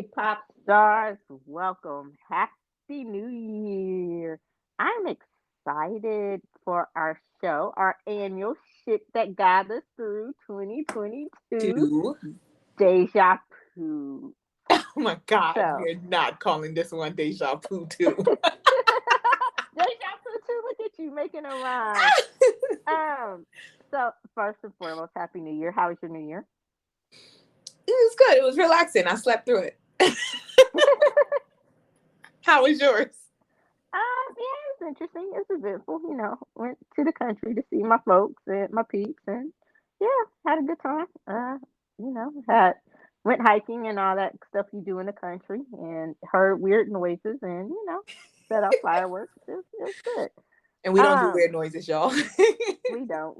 Pop stars, welcome. Happy New Year. I'm excited for our show, our annual shit that got us through 2022, Two. Deja Vu. Oh my God, So, we're not calling this one Deja Vu 2. Deja Vu too, look at you making a rhyme. Um, so first and foremost, Happy New Year. How was your New Year? It was good. It was relaxing. I slept through it. How was yours? Yeah, it's interesting. It's eventful. Went to the country to see my folks and my peeps, and yeah, had a good time. Had went hiking and all that stuff you do in the country, and heard weird noises, and set up fireworks. It's good. And we don't do Um, weird noises, y'all. we don't.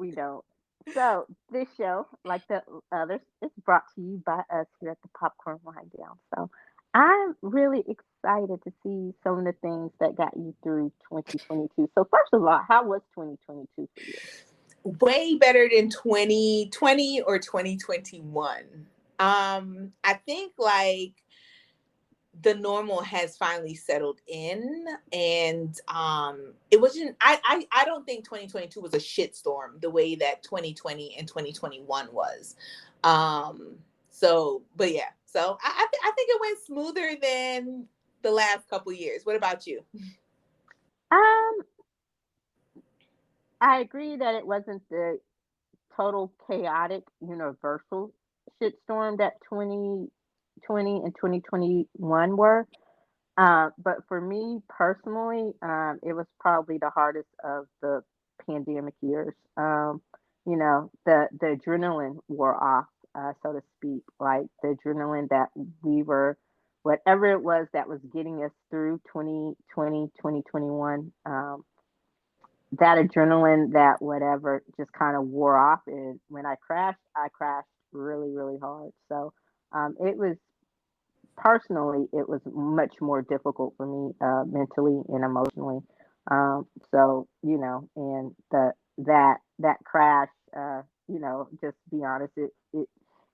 So this show, like the others, is brought to you by us here at the Popcorn Wind Down. So I'm really excited to see some of the things that got you through 2022. So first of all, how was 2022 for you? Way better than 2020 or 2021. I think like the normal has finally settled in, and it wasn't I don't think 2022 was a shitstorm the way that 2020 and 2021 was. um but yeah, so I think it went smoother than the last couple years. What about you? Um, I agree that it wasn't the total chaotic universal shitstorm that 2020 and 2021 were. But for me personally, it was probably the hardest of the pandemic years. The adrenaline wore off, so to speak. Like the adrenaline that we were, whatever it was that was getting us through 2020, 2021. That adrenaline, that whatever, just kind of wore off. And when I crashed really, really hard. So it was personally, it was much more difficult for me mentally and emotionally. And that crash, just be honest, it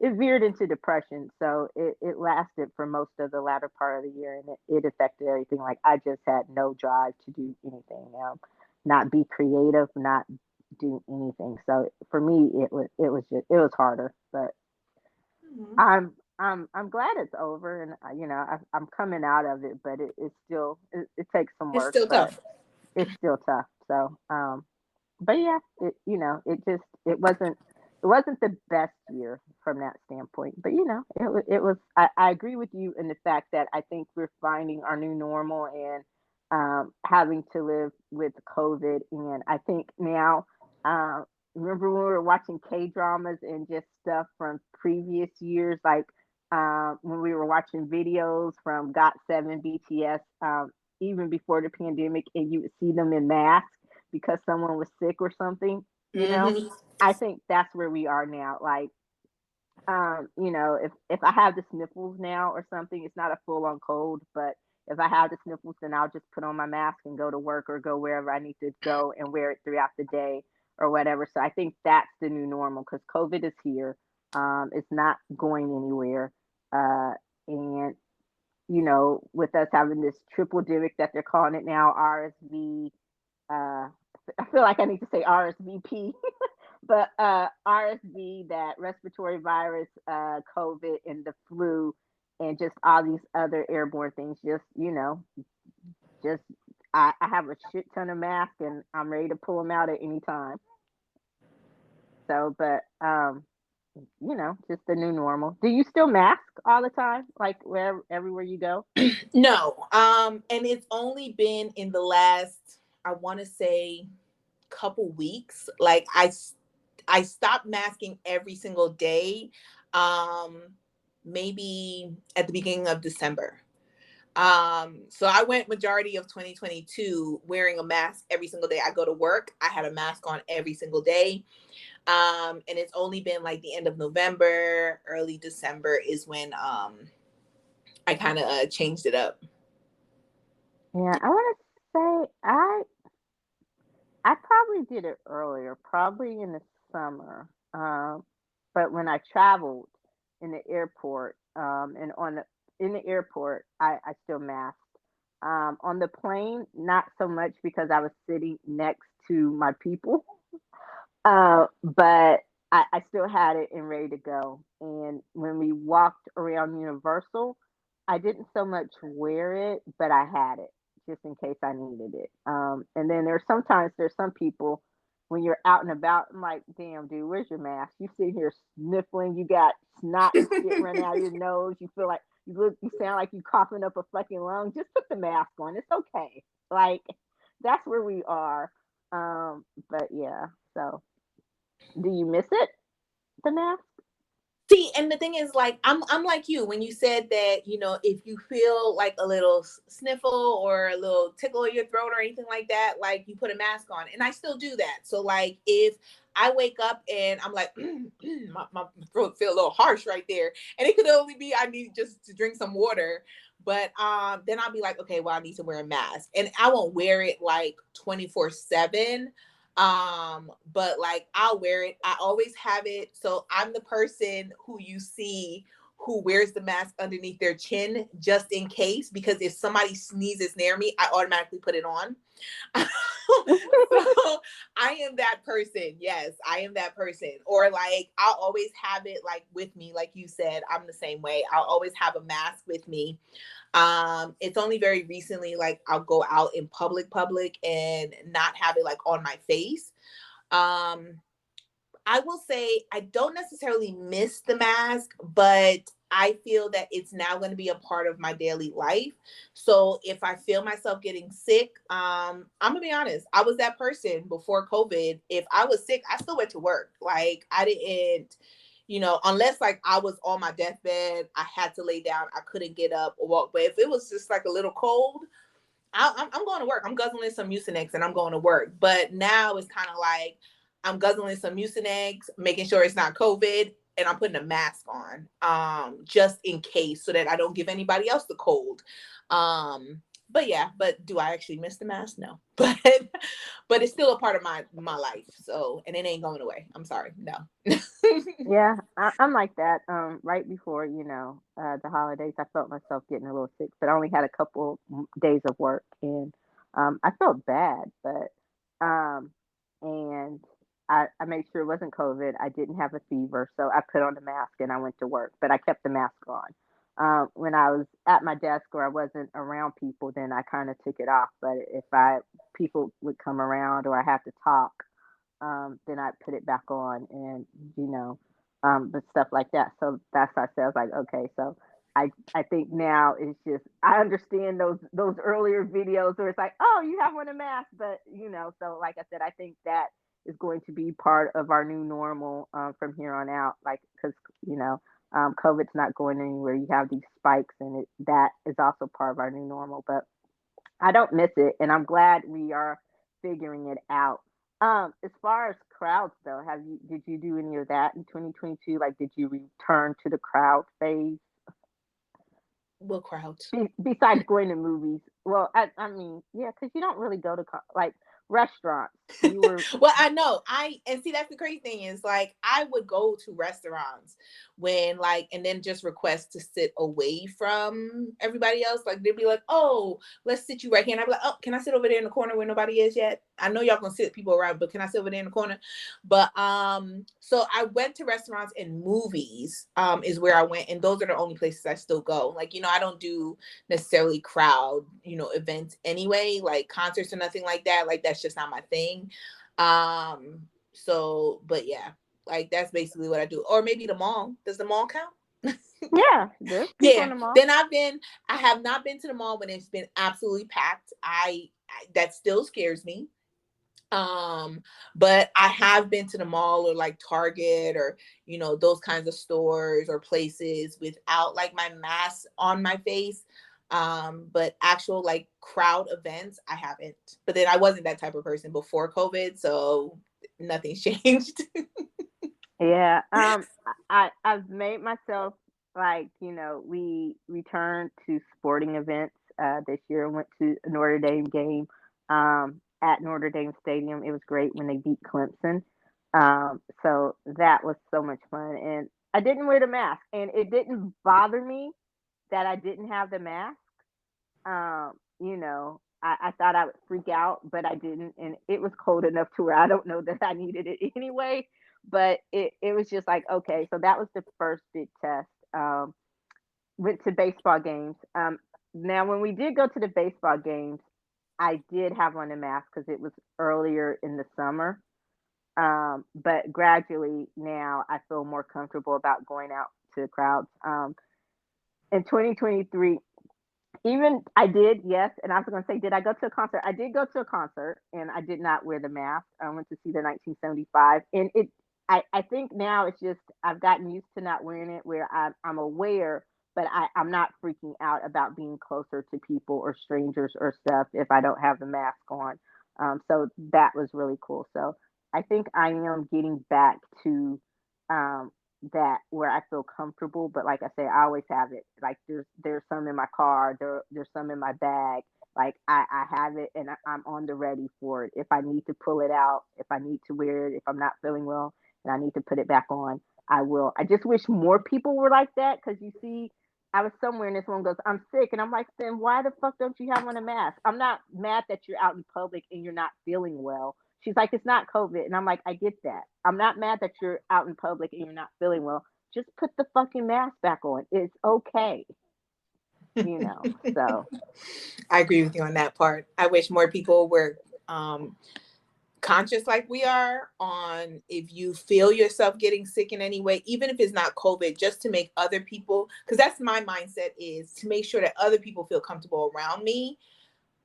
veered into depression. So it lasted for most of the latter part of the year, and it affected everything. Like I just had no drive to do anything, not be creative, not do anything. So for me, it was harder, but Mhm. I'm glad it's over, and I'm coming out of it, but it takes some It's work, still but tough. it's still tough. So but yeah, it wasn't the best year from that standpoint, but it was. I agree with you in the fact that I think we're finding our new normal, and having to live with COVID, and I think now. Um, Remember when we were watching K dramas and just stuff from previous years, like when we were watching videos from GOT7 BTS, even before the pandemic, and you would see them in masks because someone was sick or something, you know? Hmm. I think that's where we are now. Like, if I have the sniffles now or something, it's not a full on cold, but if I have the sniffles, then I'll just put on my mask and go to work or go wherever I need to go and wear it throughout the day or whatever. So I think that's the new normal because COVID is here. It's not going anywhere. And with us having this triple demic that they're calling it now, RSV. Uh, I feel like I need to say RSVP, but RSV, that respiratory virus, COVID, and the flu, and just all these other airborne things. Just I have a shit ton of masks, and I'm ready to pull them out at any time. So, but just the new normal. Do you still mask all the time, like wherever everywhere you go? No, and it's only been in the last, I want to say, couple weeks. Like I stopped masking every single day, um, maybe at the beginning of December. So I went majority of 2022 wearing a mask every single day. I go to work, I had a mask on every single day. And it's only been like the end of November, early December is when I kind of changed it up. Yeah, I want to say I probably did it earlier, probably in the summer. But when I traveled in the airport, and on the in the airport, I still masked. On the plane, not so much because I was sitting next to my people. But I still had it and ready to go. And when we walked around Universal, I didn't so much wear it, but I had it just in case I needed it. And then there's some people when you're out and about, I'm like, damn, dude, where's your mask? You sit here sniffling, you got snot and shit running out of your nose. You feel like you sound like you coughing up a fucking lung. Just put the mask on. It's okay. Like that's where we are. But yeah, so do you miss it? The mask? See, and the thing is, like, I'm like you when you said that, if you feel like a little sniffle or a little tickle in your throat or anything like that, like you put a mask on, and I still do that. So, like, if I wake up and I'm like, my throat feel a little harsh right there, and it could only be I need just to drink some water. But then I'll be like, okay, well, I need to wear a mask, and I won't wear it like 24/7. But like I'll wear it. I always have it. So I'm the person who you see who wears the mask underneath their chin just in case, because if somebody sneezes near me, I automatically put it on. So I am that person. Yes, I am that person. Or like I'll always have it like with me, like you said, I'm the same way. I'll always have a mask with me. It's only very recently like I'll go out in public and not have it like on my face. Um, I will say I don't necessarily miss the mask, but I feel that it's now going to be a part of my daily life. So if I feel myself getting sick, I'm gonna be honest. I was that person before COVID. If I was sick, I still went to work. Like I didn't, unless like I was on my deathbed, I had to lay down, I couldn't get up or walk. But if it was just like a little cold, I'm going to work. I'm guzzling some Mucinex and I'm going to work. But now it's kind of like I'm guzzling some Mucinex, making sure it's not COVID, and I'm putting a mask on, just in case, so that I don't give anybody else the cold. But yeah, but do I actually miss the mask? No, but it's still a part of my life. So, and it ain't going away. I'm sorry, no. Yeah, I'm like that. Right before the holidays, I felt myself getting a little sick, but I only had a couple days of work, and I felt bad, but and I made sure it wasn't COVID. I didn't have a fever, so I put on the mask and I went to work, but I kept the mask on. When I was at my desk or I wasn't around people, then I kind of took it off. But if I people would come around or I have to talk, then I put it back on, and you know, but stuff like that. So that's why I said I was like, okay, so I think now it's just I understand those earlier videos where it's like, oh, you have on a mask, but so like I said, I think that is going to be part of our new normal from here on out, like because you know. COVID's not going anywhere. You have these spikes, and that is also part of our new normal. But I don't miss it, and I'm glad we are figuring it out. As far as crowds though, have you did you do any of that in 2022? Like, did you return to the crowd phase What crowd? besides going to movies? Well, I mean, yeah, because you don't really go to like restaurants. You were, Well, I know. And see that's the crazy thing is like I would go to restaurants when like and then just request to sit away from everybody else. Like they'd be like, "Oh, let's sit you right here." And I'd be like, "Oh, can I sit over there in the corner where nobody is yet? I know y'all gonna sit people around, but can I sit over there in the corner?" But so I went to restaurants and movies is where I went, and those are the only places I still go. Like, I don't do necessarily crowd, events anyway, like concerts or nothing like that. Like that's just not my thing. So but yeah, like that's basically what I do. Or maybe the mall. Does the mall count? yeah, there's people in Yeah. the mall. Then I have not been to the mall when it's been absolutely packed. I that still scares me. Um, but I have been to the mall or like Target or those kinds of stores or places without like my mask on my face. But actual like crowd events, I haven't. But then I wasn't that type of person before COVID, so nothing's changed. Yeah, I've made myself like we returned to sporting events this year. Went to a Notre Dame game at Notre Dame Stadium. It was great when they beat Clemson. So that was so much fun, and I didn't wear the mask, and it didn't bother me that I didn't have the mask. You know, I thought I would freak out, but I didn't, and it was cold enough to where I don't know that I needed it anyway. But it was just like, okay, so that was the first big test. Went to baseball games. Now when we did go to the baseball games, I did have on a mask because it was earlier in the summer. But gradually now I feel more comfortable about going out to crowds. In 2023, even I did, yes. And I was going to say, did I go to a concert? I did go to a concert, and I did not wear the mask. I went to see the 1975, and I think now it's just I've gotten used to not wearing it, where I'm aware, but I'm not freaking out about being closer to people or strangers or stuff if I don't have the mask on. So that was really cool. So I think I am getting back to um, that where I feel comfortable. But like I say, I always have it. Like there's some in my car, there's some in my bag. Like I have it, and I'm on the ready for it. If I need to pull it out, if I need to wear it, if I'm not feeling well and I need to put it back on, I will. I just wish more people were like that, because you see, I was somewhere and this one goes, I'm sick, and I'm like, then why the fuck don't you have on a mask? I'm not mad that you're out in public and you're not feeling well. She's like, it's not COVID. And I'm like, I get that. I'm not mad that you're out in public and you're not feeling well. Just put the fucking mask back on. It's okay, you know. So I agree with you on that part. I wish more people were um, conscious like we are on if you feel yourself getting sick in any way, even if it's not COVID, just to make other people, because that's my mindset, is to make sure that other people feel comfortable around me.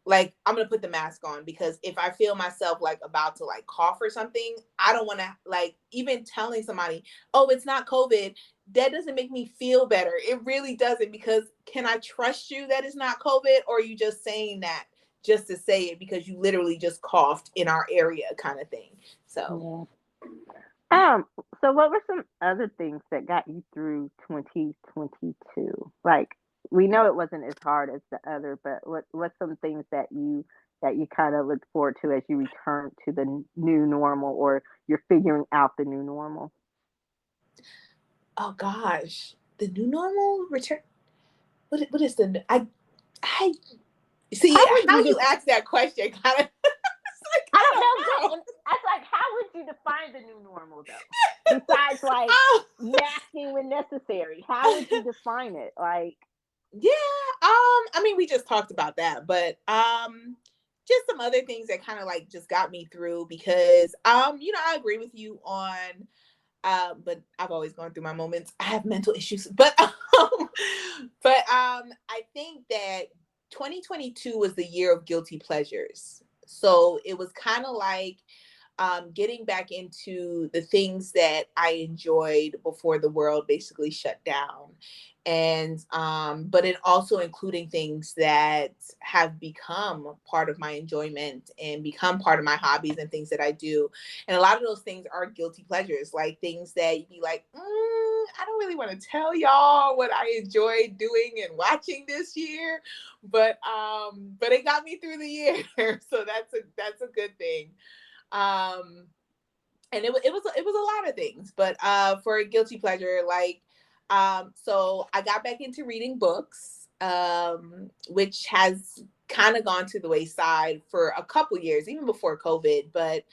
Like, I'm gonna put the mask on, because if I feel myself like about to like cough or something, I don't want to, like, even telling somebody, oh, it's not COVID, that doesn't make me feel better. It really doesn't, because can I trust you that it's not COVID, or are you just saying that just to say it because you literally just coughed in our area, kind of thing. So yeah. Um. So what were some other things that got you through 2022? Like, we know it wasn't as hard as the other, but what's some things that you kind of look forward to as you return to the new normal, or you're figuring out the new normal? oh gosh, the new normal return. What is the I see How would how you you ask that question kind of. It's like, I I don't don't know. know. Good. And I was like, how would you define the new normal though? Besides like Oh, masking when necessary, how would you define it? Like, yeah. I mean, we just talked about that, but just some other things that kind of like just got me through, because I agree with you on but I've always gone through my moments. I have mental issues, I think that 2022 was the year of guilty pleasures. So it was kind of like getting back into the things that I enjoyed before the world basically shut down. And, but it also including things that have become part of my enjoyment and become part of my hobbies and things that I do. And a lot of those things are guilty pleasures, like things that you'd be like, I don't really want to tell y'all what I enjoyed doing and watching this year, but it got me through the year, so that's a good thing. Um, and it was a lot of things, but for a guilty pleasure, like so I got back into reading books, which has kind of gone to the wayside for a couple years, even before COVID. But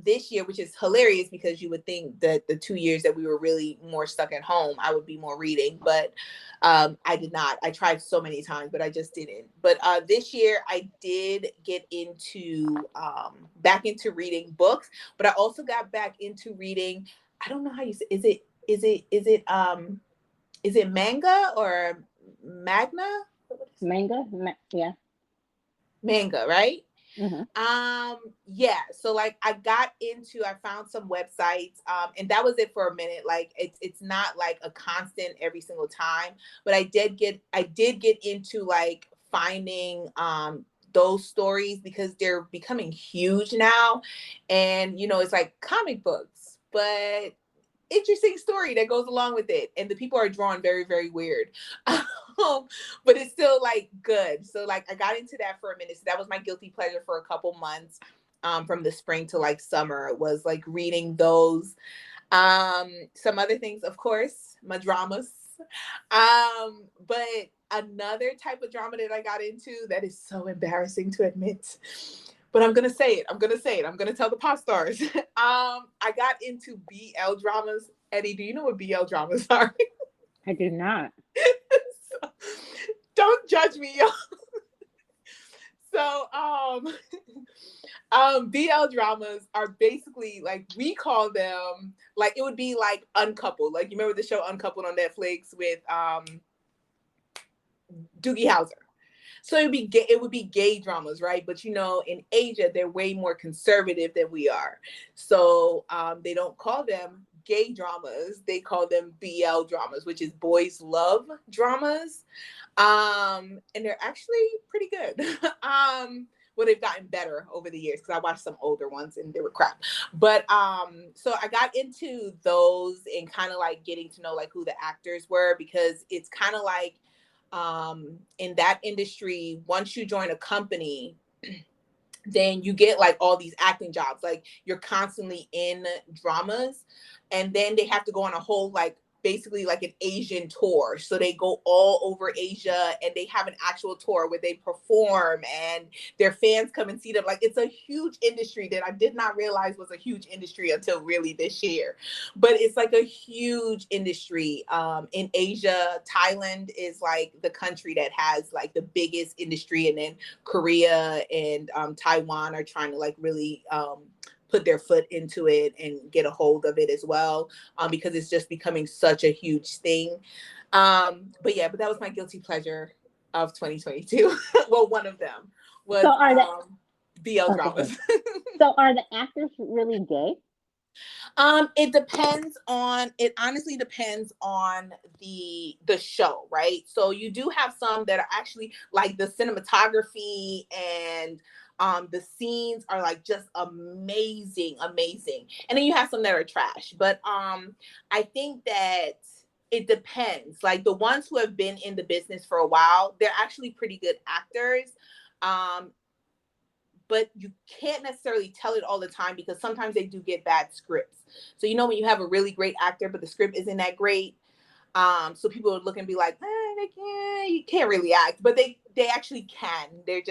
this year, which is hilarious, because you would think that the 2 years that we were really more stuck at home, I would be more reading, but I did not. I tried so many times, but I just didn't. But this year, I did get into back into reading books, but I also got back into reading. I don't know how you say. Is it manga or magna? manga? Yeah. Manga, right? Hmm. Yeah, so like I found some websites, and that was it for a minute. Like it's not like a constant every single time, but I did get into like finding those stories, because they're becoming huge now. And it's like comic books, but interesting story that goes along with it, and the people are drawn very, very weird. But it's still like good. So like I got into that for a minute. So that was my guilty pleasure for a couple months, from the spring to like summer. It was like reading those. Some other things, of course, my dramas. But another type of drama that I got into that is so embarrassing to admit, but I'm gonna say it. I'm gonna say it. I'm gonna tell the pop stars. I got into BL dramas. Eddie, do you know what BL dramas are? I do not. So, don't judge me, y'all. So, BL dramas are basically like we call them like it would be like Uncoupled. Like you remember the show Uncoupled on Netflix with Doogie Howser. So it would be gay dramas, right? But you know, in Asia, they're way more conservative than we are. So they don't call them gay dramas; they call them BL dramas, which is boys love dramas. And they're actually pretty good. Well, they've gotten better over the years because I watched some older ones and they were crap. But so I got into those and kind of like getting to know like who the actors were because it's kind of like in that industry, once you join a company, then you get like all these acting jobs. Like you're constantly in dramas, and then they have to go on a whole like basically like an Asian tour. So they go all over Asia and they have an actual tour where they perform and their fans come and see them. Like it's a huge industry that I did not realize was a huge industry until really this year. But it's like a huge industry. In Asia, Thailand is like the country that has like the biggest industry, and then Korea and Taiwan are trying to like really put their foot into it and get a hold of it as well, because it's just becoming such a huge thing. But yeah, but that was my guilty pleasure of 2022. Well, one of them So was are the BL oh, go ahead. dramas. So are the actors really gay? It depends on it honestly depends on the show, right? So you do have some that are actually like the cinematography and the scenes are like just amazing, amazing. And then you have some that are trash. But I think that it depends. Like the ones who have been in the business for a while, they're actually pretty good actors. Um, but you can't necessarily tell it all the time because sometimes they do get bad scripts. So you know when you have a really great actor, but the script isn't that great, so people would look and be like, you can't really act, but they actually can. They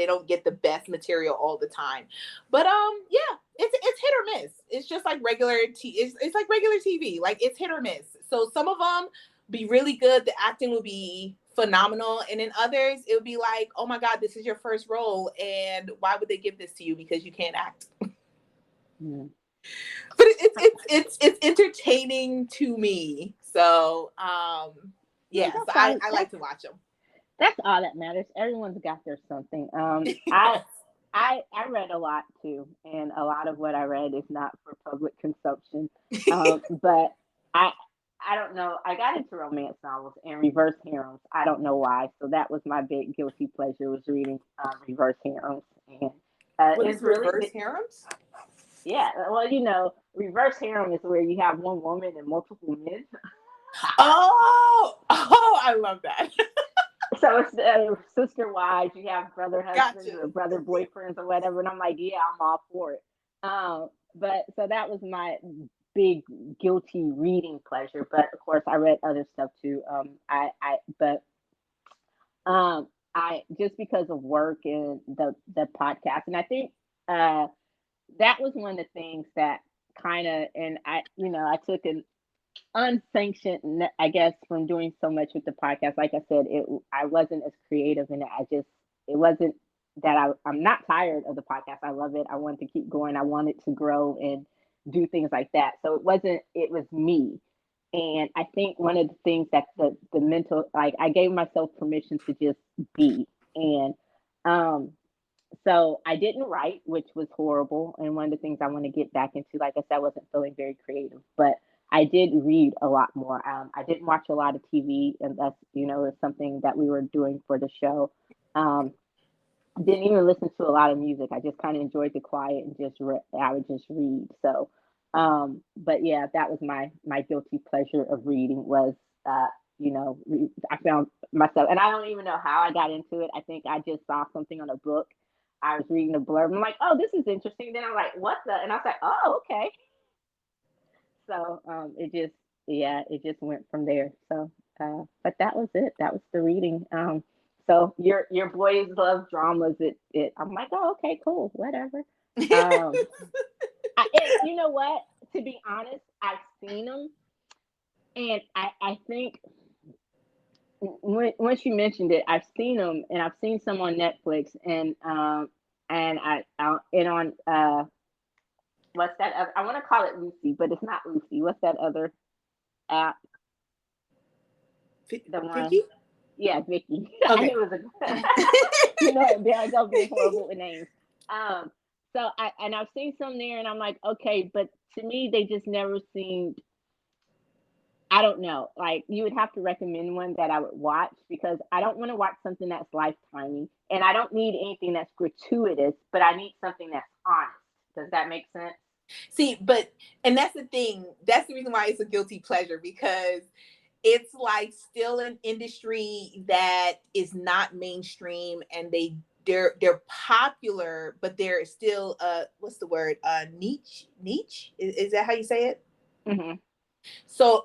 don't get the best material all the time. But yeah, it's hit or miss. It's just like it's like regular TV. Like it's hit or miss. So some of them be really good. The acting will be phenomenal, and in others it would be like, oh my god, this is your first role, and why would they give this to you because you can't act? Mm. But it's entertaining to me. So Yeah, yeah, so I like to watch that's all that matters. Everyone's got their something. them. I read a lot too, and a lot of what I read is not for public consumption. But I I don't know. I got into romance novels and reverse harems. I don't know why. So that was my big guilty pleasure was reading reverse harems, and What it's is really reverse harems? yeah. Well, reverse harem is where you have one woman and multiple men. Oh, I love that. So it's sister wives, you have brother husbands Gotcha. or brother boyfriends or whatever, and I'm like, yeah, I'm all for it. But so that was my big guilty reading pleasure. But of course, I read other stuff too. But I just because of work and the podcast, and I think uh, that was one of the things that kind of, and I took an unsanctioned, I guess, from doing so much with the podcast. Like I said, I wasn't as creative in it. It wasn't that I'm not tired of the podcast. I love it. I wanted to keep going. I wanted to grow and do things like that. So it was me. And I think one of the things that the mental, like I gave myself permission to just be. And um, so I didn't write, which was horrible. And one of the things I want to get back into, like I said, I wasn't feeling very creative, but I did read a lot more. I didn't watch a lot of TV, and that's is something that we were doing for the show. Um, didn't even listen to a lot of music. I just kind of enjoyed the quiet and I would just read. So, but yeah, that was my guilty pleasure of reading was, I found myself, and I don't even know how I got into it. I think I just saw something on a book. I was reading a blurb. I'm like, oh, this is interesting. Then I'm like, what the? And I was like, oh, okay. So it just, yeah, it just went from there. So But that was it. That was the reading. So your boys love dramas. I'm like, oh, okay, cool, whatever. Um, and you know what? To be honest, I've seen them, and I think once you mentioned it, I've seen them, and I've seen some on Netflix, and and on what's that other, I want to call it Lucy, but it's not Lucy. What's that other app? The one, Vicky? yeah, Vicky. I Okay. knew it was a, you know, there I go being horrible with names. Um, so I've seen some there, and I'm like, okay, but to me, they just never seemed. I don't know. Like you would have to recommend one that I would watch because I don't want to watch something that's lifetimey, and I don't need anything that's gratuitous, but I need something that's honest. Does that make sense? See, but and that's the thing. That's the reason why it's a guilty pleasure because it's like still an industry that is not mainstream and they're popular, but they're still what's the word? Niche? Is that how you say it? Hmm. So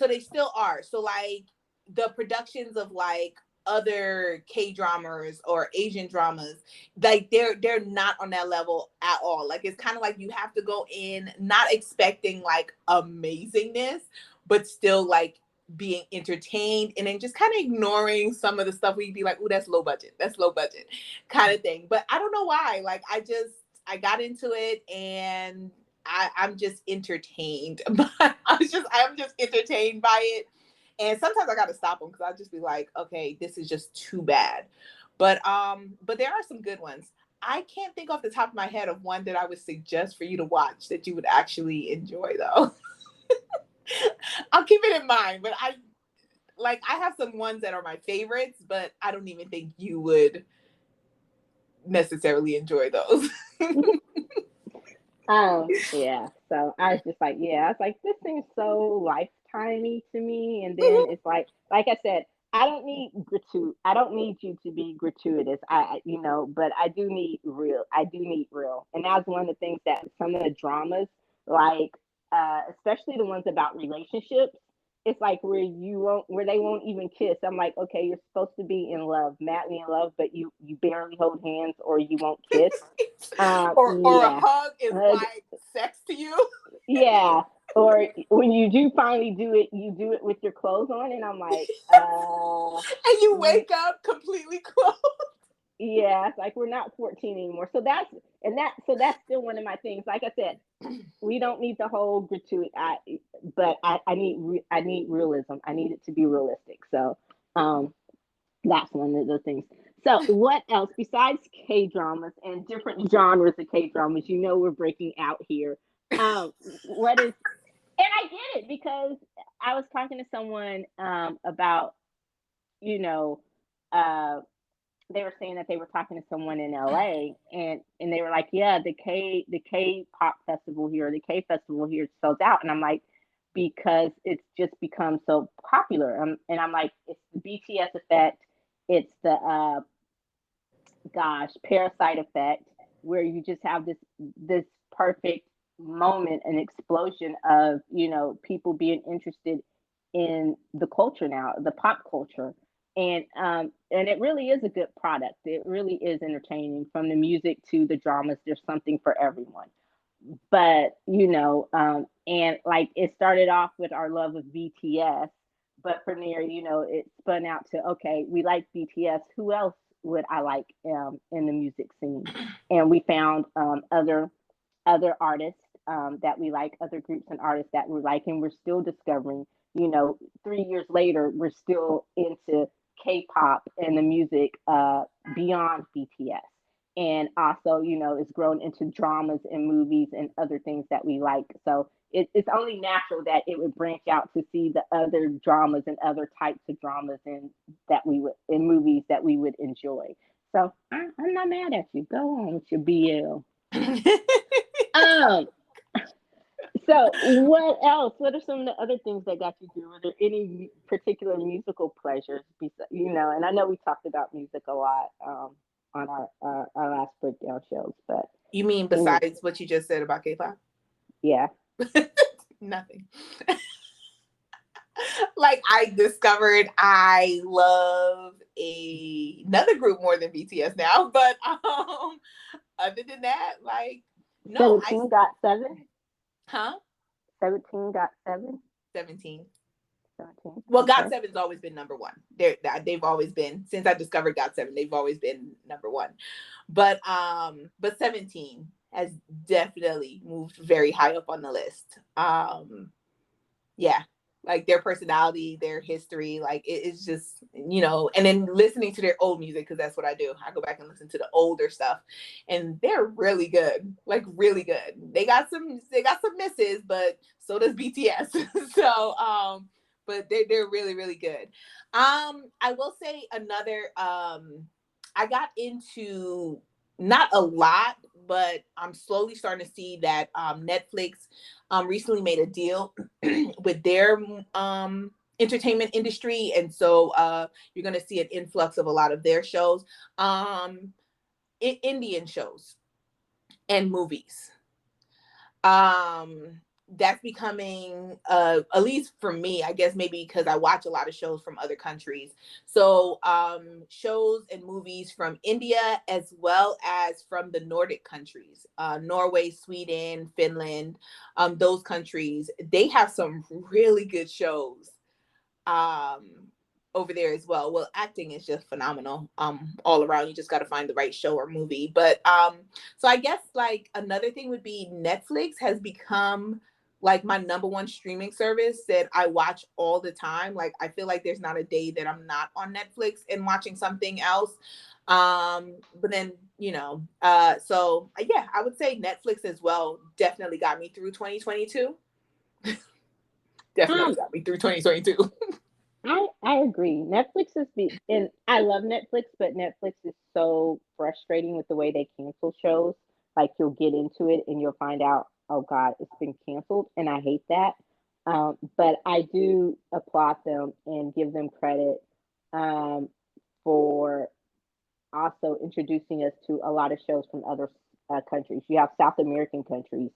they still are. So like the productions of like other K dramas or Asian dramas, like they're not on that level at all. Like it's kind of like you have to go in not expecting like amazingness, but still like being entertained and then just kind of ignoring some of the stuff where you'd be like, oh, that's low budget kind of thing. But I don't know why. Like I got into it and I'm just entertained. But I'm just entertained by it. And sometimes I gotta stop them because I'll just be like, okay, this is just too bad. But there are some good ones. I can't think off the top of my head of one that I would suggest for you to watch that you would actually enjoy though. I'll keep it in mind, but I have some ones that are my favorites, but I don't even think you would necessarily enjoy those. Yeah. So I was just like, yeah, I was like, this seems so lifetimey to me. And then it's like I said, I don't need you to be gratuitous. But I do need real. And that's one of the things that some of the dramas, like, especially the ones about relationships, it's like where they won't even kiss. I'm like, okay, you're supposed to be in love, madly in love, but you barely hold hands or you won't kiss. Or a Yeah. hug is Hug, like sex to you. yeah. Or when you do finally do it, you do it with your clothes on, and I'm like, And you mm, wake up completely clothed. yeah, it's like we're not 14 anymore. So that's still one of my things. Like I said, we don't need the whole gratuity, but I need realism. I need it to be realistic. So, um, that's one of the things. So, what else besides K dramas and different genres of K dramas? You know, we're breaking out here. What is, and I get it because I was talking to someone about, you know, uh, they were saying that they were talking to someone in LA, and they were like, yeah, the K pop festival here, the K festival here sells out, and I'm like, because it's just become so popular, and I'm like, it's the BTS effect, it's the parasite effect, where you just have this perfect moment and explosion of people being interested in the culture now, the pop culture. And it really is a good product. It really is entertaining, from the music to the dramas. There's something for everyone. But and like it started off with our love of BTS, but from there, it spun out to, okay, we like BTS, who else would I like in the music scene? And we found other artists that we like, other groups and artists that we like, and we're still discovering. 3 years later, we're still into K-pop and the music beyond BTS, and also, it's grown into dramas and movies and other things that we like. So it's only natural that it would branch out to see the other dramas and other types of dramas and that we would in movies that we would enjoy. So I'm not mad at you. Go on with your BL. Um, so what else? What are some of the other things that got you through? Were there any particular musical pleasures? And I know we talked about music a lot on our last breakdown shows, but You mean any, besides what you just said about K-pop? yeah. Nothing. Like I discovered I love another group more than BTS now, but other than that, like no, I 17 got 7. huh 17 got 7. 17. 17. Well, God Okay. Seven's always been number one. They've always been since I discovered God Seven. They've always been number one. But 17 has definitely moved very high up on the list. Yeah, like their personality, their history, like it's just and then listening to their old music because that's what I do. I go back and listen to the older stuff, and they're really good, like really good. They got some misses, but so does BTS. So but they're really really good. I will say another. I got into not a lot, but I'm slowly starting to see that Netflix recently made a deal with their entertainment industry, and so you're going to see an influx of a lot of their shows, um, Indian shows and movies. um that's becoming at least for me, I guess maybe because I watch a lot of shows from other countries. So shows and movies from India as well as from the Nordic countries, Norway, Sweden, Finland, those countries, they have some really good shows um over there as well. Well, acting is just phenomenal all around. You just got to find the right show or movie. But so I guess like another thing would be Netflix has become like my number one streaming service that I watch all the time. Like I feel like there's not a day that I'm not on Netflix and watching something else. But then so yeah, I would say Netflix as well definitely got me through 2022. Definitely Um, got me through 2022. I agree. Netflix is and I love Netflix, but Netflix is so frustrating with the way they cancel shows. Like you'll get into it and you'll find out, oh God, it's been canceled, and I hate that. But I do applaud them and give them credit um, for also introducing us to a lot of shows from other countries. You have South American countries,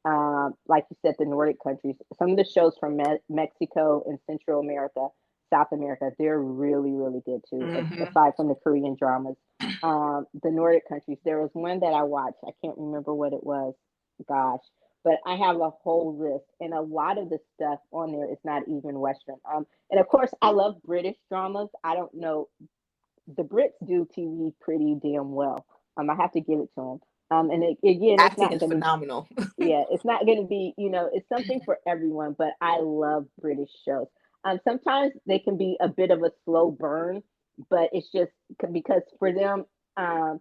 like you said, the Nordic countries. Some of the shows from Mexico and Central America, South America, they're really, really good too. Hmm. Aside from the Korean dramas, the Nordic countries. There was one that I watched. I can't remember what it was. Gosh. But I have a whole list, and a lot of the stuff on there is not even Western. And of course, I love British dramas. I don't know, the Brits do TV pretty damn well. I have to give it to them. And again, it's Acting not is going to, phenomenal. yeah, it's not going to be, it's something for everyone. But I love British shows. Sometimes they can be a bit of a slow burn, but it's just because for them, um,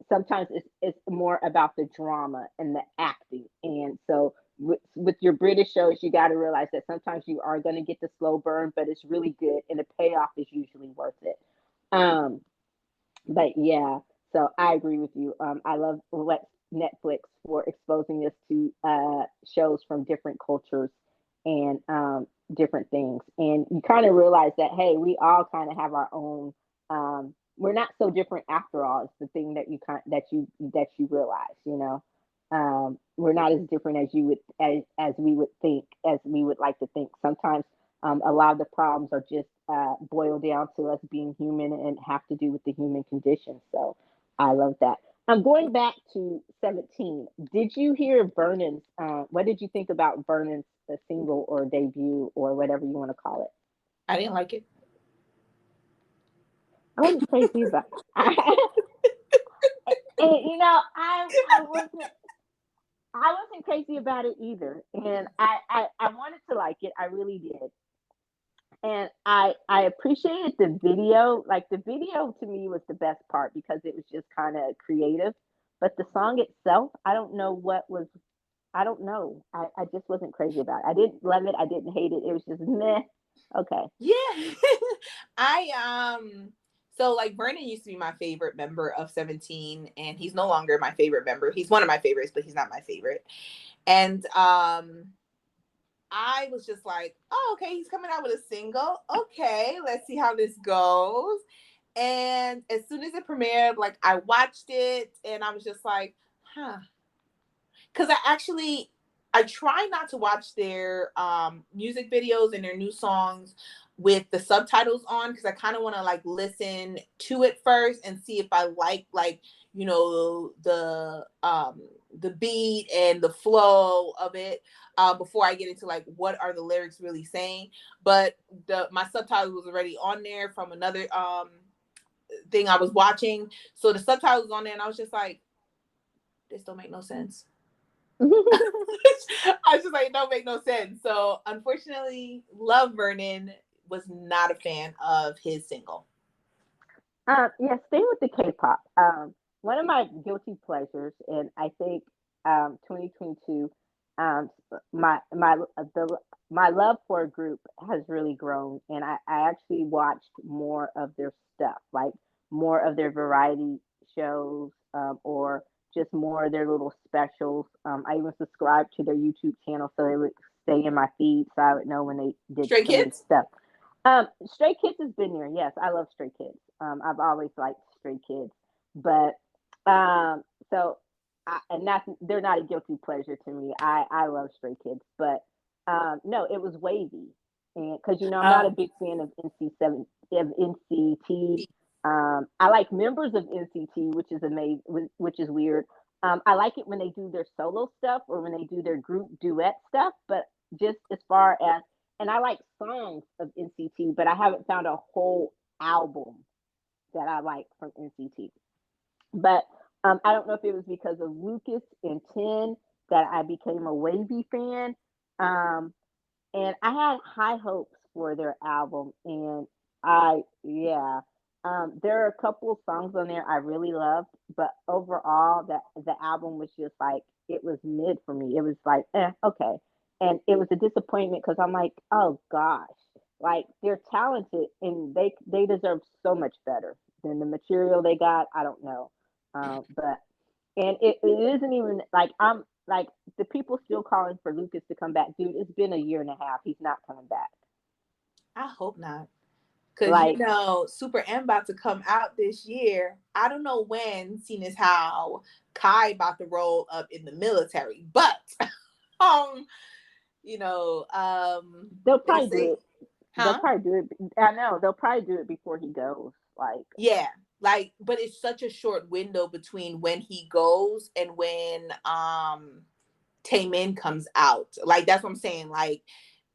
sometimes it's more about the drama and the acting. And so with your British shows, you got to realize that sometimes you are going to get the slow burn, but it's really good, and the payoff is usually worth it. Um, but yeah, so I agree with you. I love Netflix for exposing us to shows from different cultures and different things, and you kind of realize that hey, we all kind of have our own. We're not so different after all. It's the thing that you realize. We're not as different as you would as we would think, as we would like to think. Sometimes a lot of the problems are just boil down to us being human and have to do with the human condition. So I love that. I'm going back to 17. Did you hear Vernon's? What did you think about Vernon's single or debut or whatever you want to call it? I didn't like it. I wasn't crazy about. And, I wasn't crazy about it either, and I wanted to like it. I really did. And I appreciated the video. Like the video to me was the best part because it was just kind of creative. But the song itself, I don't know what was. I don't know. I just wasn't crazy about it. I didn't love it. I didn't hate it. It was just meh. Okay. Yeah. I so like Vernon used to be my favorite member of 17, and he's no longer my favorite member. He's one of my favorites, but he's not my favorite. And I was just like, oh, okay, he's coming out with a single. Okay, let's see how this goes. And as soon as it premiered, like I watched it and I was just like, huh. Because I try not to watch their music videos and their new songs with the subtitles on, because I kind of want to like listen to it first and see if I like the beat and the flow of it, before I get into like what are the lyrics really saying. But the my subtitles was already on there from another thing I was watching, so the subtitles was on there, and I was just like, this don't make no sense. I was just like, it don't make no sense. So unfortunately, Love Vernon was not a fan of his single. Yeah, staying with the K-pop. One of my guilty pleasures, and I think 2022, um, my the my love for a group has really grown, and I actually watched more of their stuff, like more of their variety shows, or just more of their little specials. I even subscribed to their YouTube channel so they would stay in my feed, so I would know when they did Stray some new Kids? stuff. Stray Kids has been there. Yes, I love Stray Kids. I've always liked Stray Kids, but um, so and that's they're not a guilty pleasure to me. I love Stray Kids, but no, it was Wavy, and because I'm not a Oh, big fan of of NCT. I like members of NCT, which is amazing, which is weird. I like it when they do their solo stuff or when they do their group duet stuff, but just as far as and I like songs of NCT, but I haven't found a whole album that I like from NCT. But I don't know if it was because of Lucas and Ten that I became a Wavy fan. Um, and I had high hopes for their album, and yeah, there are a couple of songs on there I really loved, but overall, the album was just like it was mid for me. It was like, okay, and it was a disappointment because I'm like, oh gosh, like they're talented and they deserve so much better than the material they got. I don't know, but and it isn't even like I'm like the people still calling for Lucas to come back. Dude, it's been a year and a half. He's not coming back. I hope not. Cause Like, Super M about to come out this year. I don't know when, seeing as how Kai about to roll up in the military. But um, they'll they probably do say, it. They'll huh? probably do it. I know they'll probably do it before he goes. Like, Yeah. Like, but it's such a short window between when he goes and when Taemin comes out. Like that's what I'm saying. Like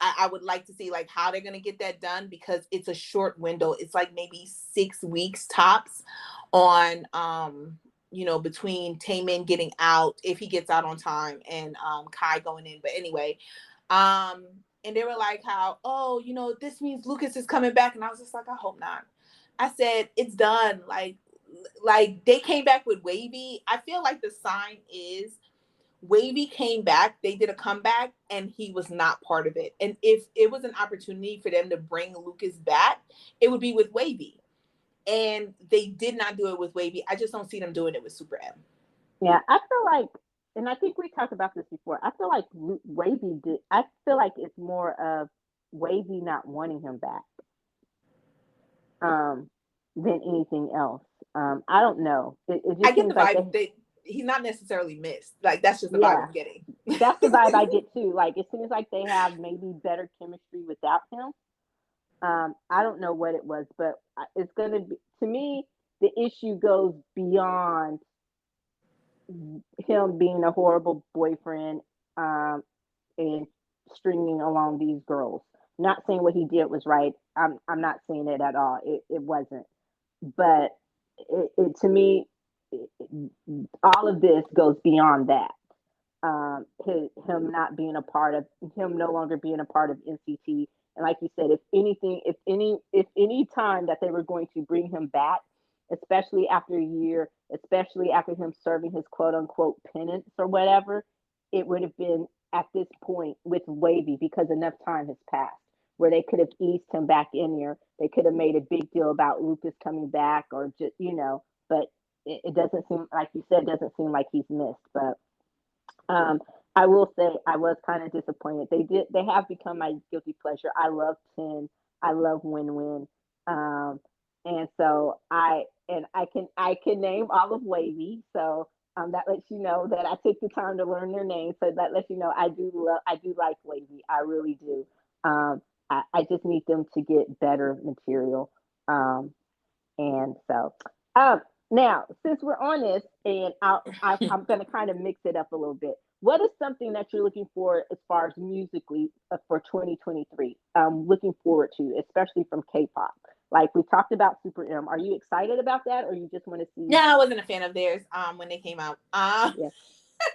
I would like to see like how they're gonna get that done, because it's a short window. It's like maybe 6 weeks tops on between Taemin getting out, if he gets out on time, and Kai going in. But anyway, um and they were like how, oh, this means Lucas is coming back, and I was just like, I hope not. I said it's done. Like they came back with Wavy. I feel like the sign is Wavy came back, they did a comeback, and he was not part of it. And if it was an opportunity for them to bring Lucas back, it would be with Wavy. And they did not do it with Wavy. I just don't see them doing it with Super M. yeah, I feel like, and I think we talked about this before. I feel like Wavy did. I feel like it's more of Wavy not wanting him back, um, than anything else. I don't know. It I just get the seems like vibe that he's not necessarily missed. Like that's just the vibe yeah, I'm getting. that's the vibe I get too. Like it seems like they have maybe better chemistry without him. I don't know what it was, but it's gonna be to me. The issue goes beyond him being a horrible boyfriend, um, and stringing along these girls. Not saying what he did was right. I'm not saying it at all. It wasn't. But to me, it, all of this goes beyond that. Him not being a part of him, no longer being a part of NCT. And like you said, if anything, if any time that they were going to bring him back, especially after a year, especially after him serving his quote unquote penance or whatever, it would have been at this point with Wavy because enough time has passed where they could have eased him back in there. They could have made a big deal about Lucas coming back or just, but it doesn't seem like you said, it doesn't seem like he's missed. But um, I will say I was kind of disappointed. They have become my guilty pleasure. I love Ten. I love Win Win. And so I can name all of Wavy. So That lets you know that I took the time to learn their name. So that lets you know I do like Wavy. I really do. Um, I just need them to get better material. Um, and so, um, now since we're on this, and I'm going to kind of mix it up a little bit. What is something that you're looking for as far as musically for 2023? Looking forward to, especially from K-pop. Like we talked about Super M. Are you excited about that, or you just want to see? Yeah, I wasn't a fan of theirs when they came out. Yeah.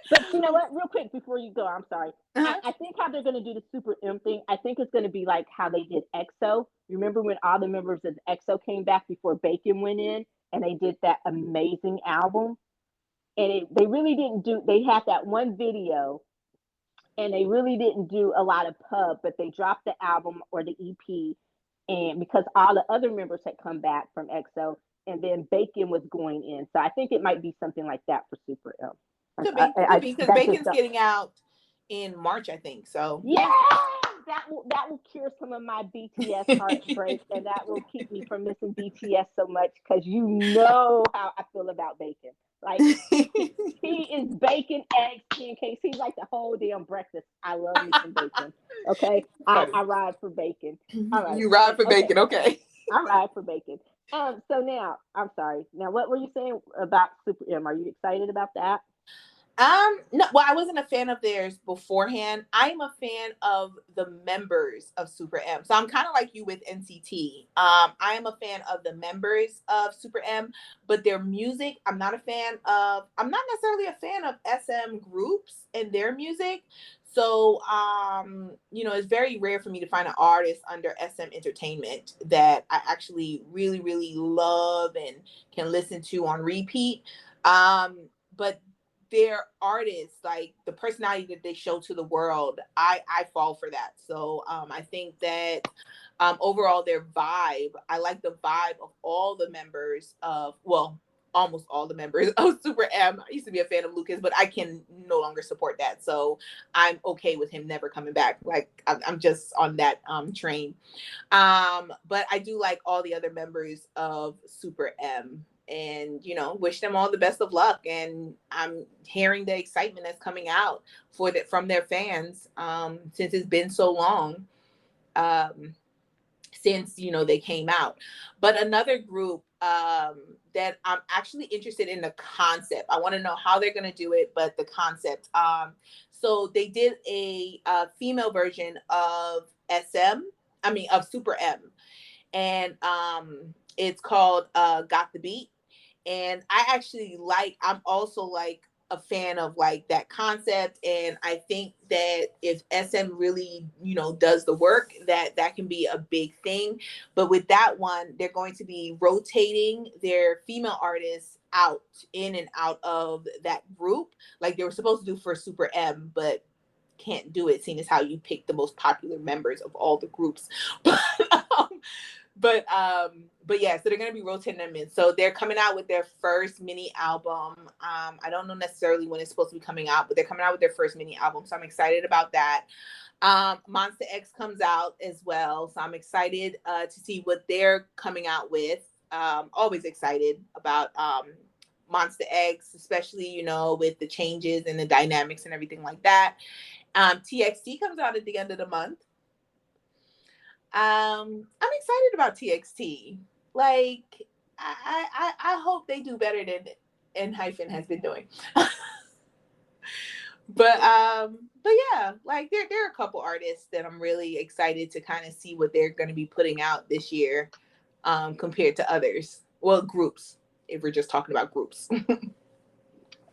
But you know what? Real quick before you go, I'm sorry. Uh-huh. I think how they're going to do the Super M thing, I think it's going to be like how they did EXO. You remember when all the members of EXO came back before Bacon went in and they did that amazing album? And they really didn't do, they had that one video and they really didn't do a lot of pub, but they dropped the album or the EP. And because all the other members had come back from EXO and then Bacon was going in. So I think it might be something like that for Super M. Could be because That's just Bacon's getting out in March, I think. So yeah, yeah. that will cure some of my BTS heartbreak, and that will keep me from missing BTS so much because you know how I feel about bacon. Like he is bacon, eggs, pancakes. He's like the whole damn breakfast. I love me some bacon. Okay, Funny. I ride for bacon. All right, You ride for okay, Bacon, okay? I ride for bacon. So now I'm sorry. Now, what were you saying about Super M? Are you excited about that? No, well, I wasn't a fan of theirs beforehand. I'm a fan of the members of Super M. So I'm kind of like you with NCT. I am a fan of the members of Super M, but their music, I'm not a fan of. I'm not necessarily a fan of SM groups and their music. So, it's very rare for me to find an artist under SM Entertainment that I actually really, really love and can listen to on repeat. But their artists, like the personality that they show to the world, I fall for that. So I think that overall their vibe, I like the vibe of all the members of, well, almost all the members of Super M. I used to be a fan of Lucas, but I can no longer support that. So I'm okay with him never coming back. Like I'm just on that train. But I do like all the other members of Super M, and wish them all the best of luck. And I'm hearing the excitement that's coming out from their fans, since it's been so long, um, since they came out. But another group that I'm actually interested in the concept. I want to know how they're going to do it, but the concept. So they did a female version of SM. I mean, of Super M, and it's called Got the Beat. And I'm also like a fan of like that concept, and I think that if SM really does the work, that can be a big thing. But with that one, they're going to be rotating their female artists out, in and out of that group, like they were supposed to do for Super M, but can't do it, seeing as how you pick the most popular members of all the groups. um, but yeah, so they're gonna be rotating them in. So they're coming out with their first mini album. I don't know necessarily when it's supposed to be coming out, but they're coming out with their first mini album. So I'm excited about that. Monster X comes out as well. So I'm excited to see what they're coming out with. Always excited about Monster X, especially, with the changes and the dynamics and everything like that. TXT comes out at the end of the month. I'm excited about TXT. Like, I hope they do better than N hyphen has been doing. But yeah, like there are a couple artists that I'm really excited to kind of see what they're going to be putting out this year, compared to others. Well, groups, if we're just talking about groups.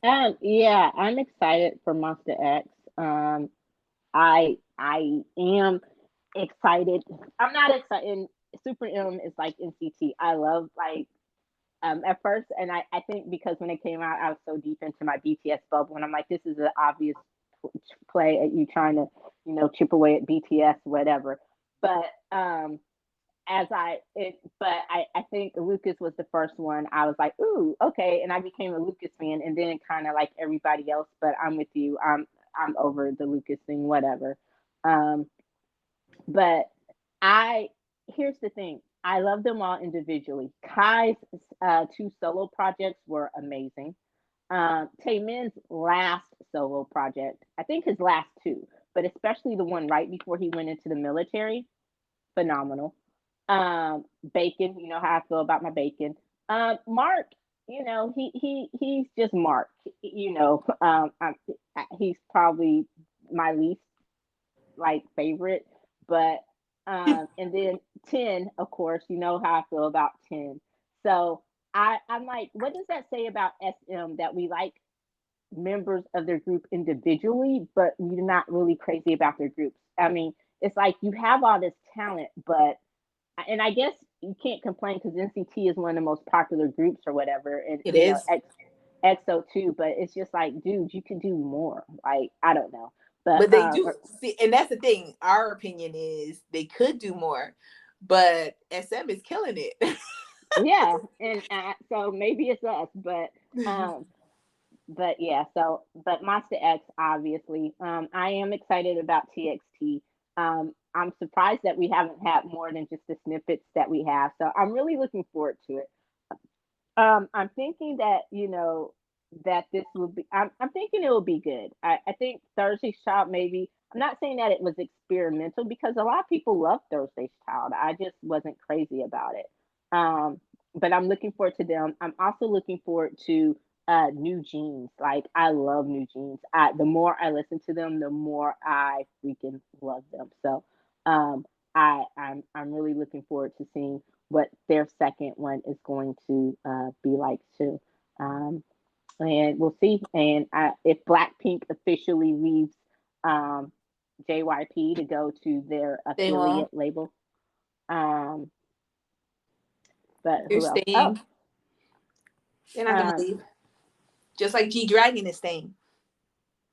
Yeah, I'm excited for Monster X. I am excited. I'm not excited. Super M is like NCT. I love like at first, and I think because when it came out, I was so deep into my BTS bubble, and I'm like, this is an obvious play at you trying to chip away at BTS, whatever. But I think Lucas was the first one. I was like, ooh, okay, and I became a Lucas fan, and then kind of like everybody else. But I'm with you. I'm over the Lucas thing, whatever. Um, but I here's the thing. I love them all individually. Kai's two solo projects were amazing. Taemin's last solo project, I think his last two, but especially the one right before he went into the military, phenomenal. Bacon, you know how I feel about my bacon. Mark, you know, he's just Mark. You know, he's probably my least like favorite, but and then 10, of course, you know how I feel about 10. So I'm like, what does that say about SM that we like members of their group individually, but we're not really crazy about their groups? I mean, it's like you have all this talent, but and I guess you can't complain because NCT is one of the most popular groups or whatever, and It you know is. EXO too. But it's just like, dude, you could do more. Like I don't know, but But they do see, and that's the thing. Our opinion is they could do more, but SM is killing it. yeah, and so maybe it's us, but yeah. So but Monster X obviously. I am excited about TXT. I'm surprised that we haven't had more than just the snippets that we have. So I'm really looking forward to it. I'm thinking that that this will be. I'm thinking it will be good. I think Thursday's Child maybe. I'm not saying that it was experimental because a lot of people love Thursday's Child. I just wasn't crazy about it. Um, but I'm looking forward to them. I'm also looking forward to New Jeans. Like I love New Jeans. The more I listen to them, the more I freaking love them. So um, I'm really looking forward to seeing what their second one is going to be like too. Um, and we'll see. And if Blackpink officially leaves um, JYP to go to their They won't. affiliate label, um, but They're who else? Oh, staying. They're not gonna um, leave. Just like G Dragon is staying.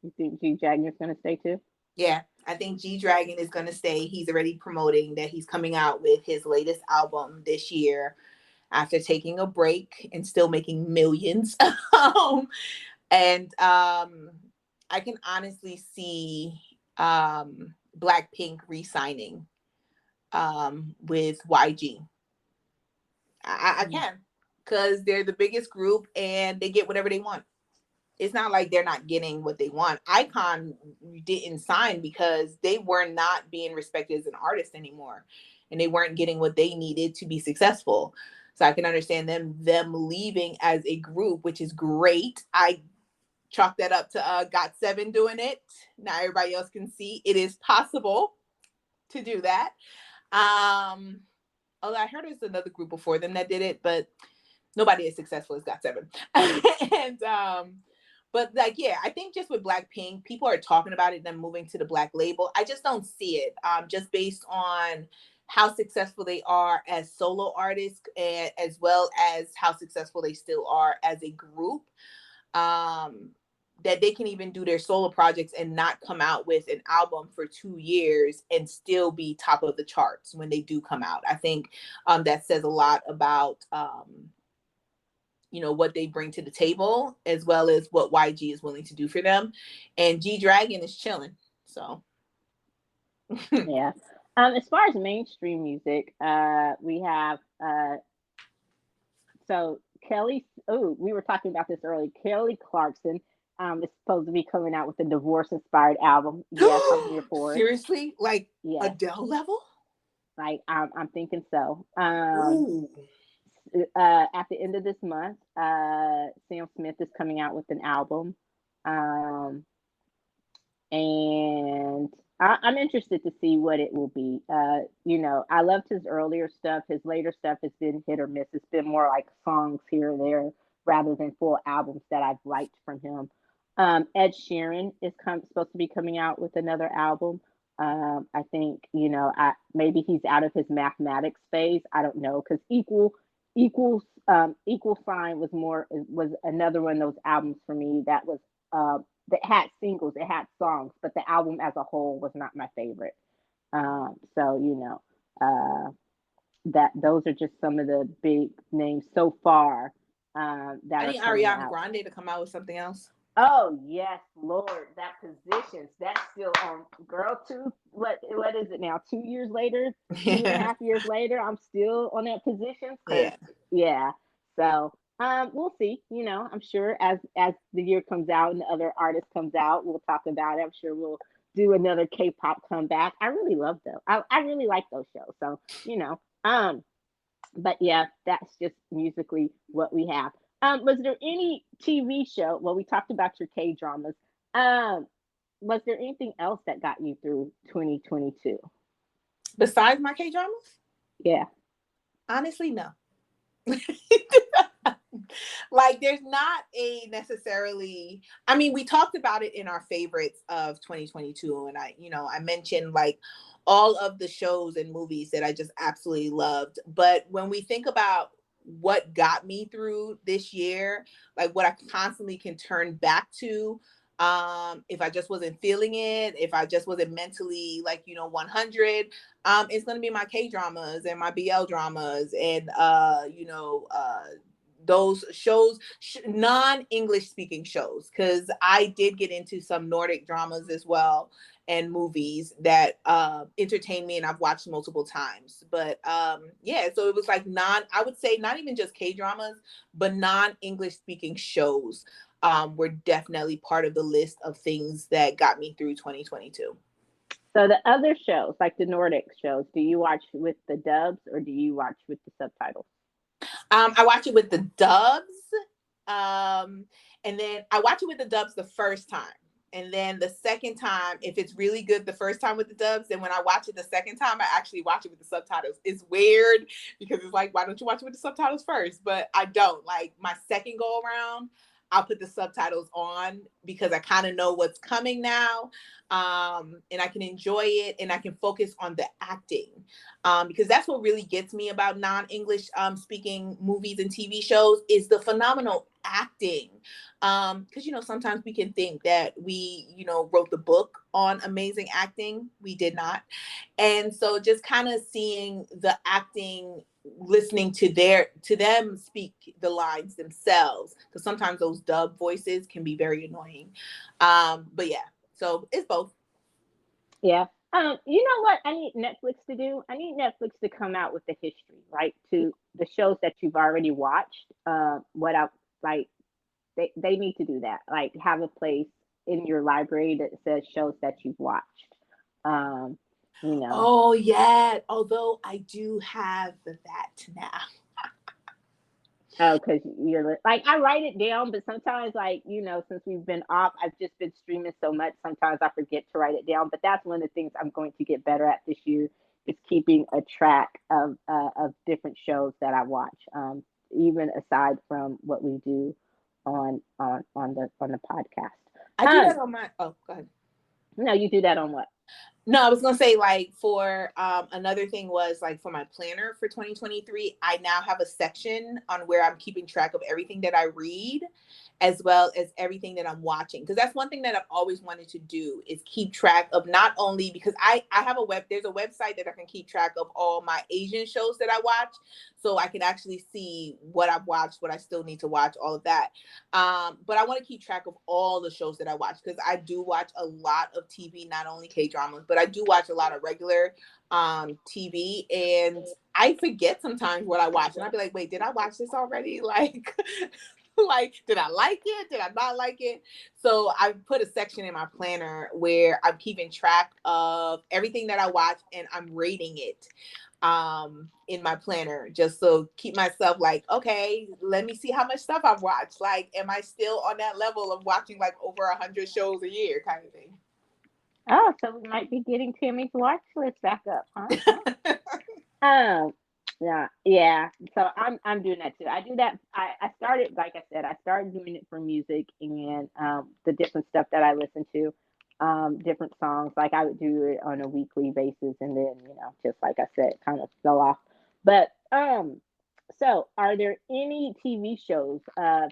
you think G Dragon's going to stay too? Yeah, I think G Dragon is gonna stay. He's already promoting that he's coming out with his latest album this year after taking a break and still making millions. And I can honestly see Blackpink re-signing with YG. I Mm. can, because they're the biggest group and they get whatever they want. It's not like they're not getting what they want. Icon didn't sign because they were not being respected as an artist anymore, and they weren't getting what they needed to be successful. So I can understand them leaving as a group, which is great. I chalk that up to Got7 doing it. Now everybody else can see it is possible to do that. Um, Although I heard there's another group before them that did it, but nobody as successful as Got7. And but like, yeah, I think just with Blackpink, people are talking about it, them moving to the black label. I just don't see it. Just based on how successful they are as solo artists, and as well as how successful they still are as a group. Um, that they can even do their solo projects and not come out with an album for 2 years and still be top of the charts when they do come out. I think that says a lot about what they bring to the table, as well as what YG is willing to do for them. And G Dragon is chilling. So Yeah. As far as mainstream music, we have so Kelly. Oh, we were talking about this earlier. Kelly Clarkson is supposed to be coming out with a divorce-inspired album. Yes, I'm here for it. seriously, like Yes, Adele level. like I'm thinking so. Ooh. At the end of this month, Sam Smith is coming out with an album, um, and I'm interested to see what it will be. I loved his earlier stuff. His later stuff has been hit or miss. It's been more like songs here and there rather than full albums that I've liked from him. Ed Sheeran is supposed to be coming out with another album. I think maybe he's out of his mathematics phase. I don't know because equal sign was another one of those albums for me that had singles, it had songs, but the album as a whole was not my favorite. So that those are just some of the big names so far that I are need coming Ariana out. Grande to come out with something else. Oh yes, Lord, that Positions that's still on. Girl, what is it now? 2 years later, two and a Yeah. half years later, I'm still on that Positions because Yeah. yeah. So We'll see. I'm sure as the year comes out and the other artist comes out, we'll talk about it. I'm sure we'll do another K-pop comeback. I really love them. I really like those shows. So but yeah, that's just musically what we have. Was there any TV show? Well, we talked about your K dramas. Um, was there anything else that got you through 2022? Besides my K dramas, Yeah. honestly, no. Like there's not a necessarily, I mean, we talked about it in our favorites of 2022, and I mentioned like all of the shows and movies that I just absolutely loved. But when we think about what got me through this year, like what I constantly can turn back to, if I just wasn't feeling it, if I just wasn't mentally like 100, it's going to be my K dramas and my BL dramas and those shows, non-English speaking shows, because I did get into some Nordic dramas as well and movies that entertain me and I've watched multiple times. But yeah, so it was like I would say not even just K dramas, but non-English speaking shows were definitely part of the list of things that got me through 2022. So the other shows, like the Nordic shows, do you watch with the dubs or do you watch with the subtitles? I watch it with the dubs, and then I watch it with the dubs the first time. And then the second time, if it's really good the first time with the dubs, then when I watch it the second time, I actually watch it with the subtitles. It's weird because it's like, why don't you watch it with the subtitles first? But I don't. Like my second go around, I'll put the subtitles on because I kind of know what's coming now. And I can enjoy it and I can focus on the acting, because that's what really gets me about non-English speaking movies and TV shows is the phenomenal acting. Because sometimes we can think that we wrote the book on amazing acting. We did not. And so just kind of seeing the acting, listening to them speak the lines themselves, because sometimes those dub voices can be very annoying. But yeah, so it's both. Yeah. You know what I need Netflix to do? I need Netflix to come out with the history, right? To the shows that you've already watched. What I like, they need to do that. Like have a place in your library that says shows that you've watched. Um, you know, Oh yeah, although I do have that now. Oh, because like I write it down, but sometimes like since we've been off, I've just been streaming so much. Sometimes I forget to write it down. But that's one of the things I'm going to get better at this year is keeping a track of different shows that I watch. Even aside from what we do on the podcast. I do that on my. Oh, go ahead. No, you do that on what? No, I was gonna say like for another thing was like for my planner for 2023, I now have a section on where I'm keeping track of everything that I read as well as everything that I'm watching. Because that's one thing that I've always wanted to do is keep track of, not only because I have there's a website that I can keep track of all my Asian shows that I watch. So I can actually see what I've watched, what I still need to watch, all of that. But I want to keep track of all the shows that I watch because I do watch a lot of TV, not only K dramas, but I do watch a lot of regular TV, and I forget sometimes what I watch, and I'd be like, wait, did I watch this already? Like, like, did I like it? Did I not like it? So I put a section in my planner where I'm keeping track of everything that I watch and I'm rating it in my planner, just so keep myself like, okay, let me see how much stuff I've watched. Like, am I still on that level of watching like over 100 shows a year kind of thing? Oh, so we might be getting Timmy's watch list back up, huh? Um, yeah, yeah. So I'm doing that too. I do that. I started, like I said, I started doing it for music and the different stuff that I listen to, different songs. Like I would do it on a weekly basis, and then just like I said, kind of fell off. But so are there any TV shows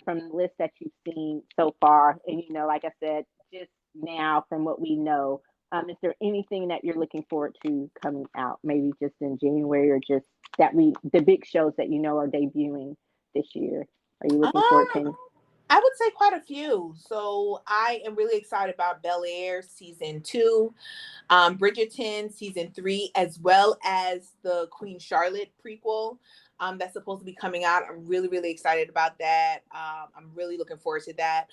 from the list that you've seen so far? And like I said, just now from what we know, is there anything that you're looking forward to coming out, maybe just in January or just the big shows that are debuting this year? Are you looking forward to Um, any? I would say quite a few. So I am really excited about Bel Air season 2, Bridgerton season 3, as well as the Queen Charlotte prequel. that's supposed to be coming out. I'm really, really excited about that. I'm really looking forward to that.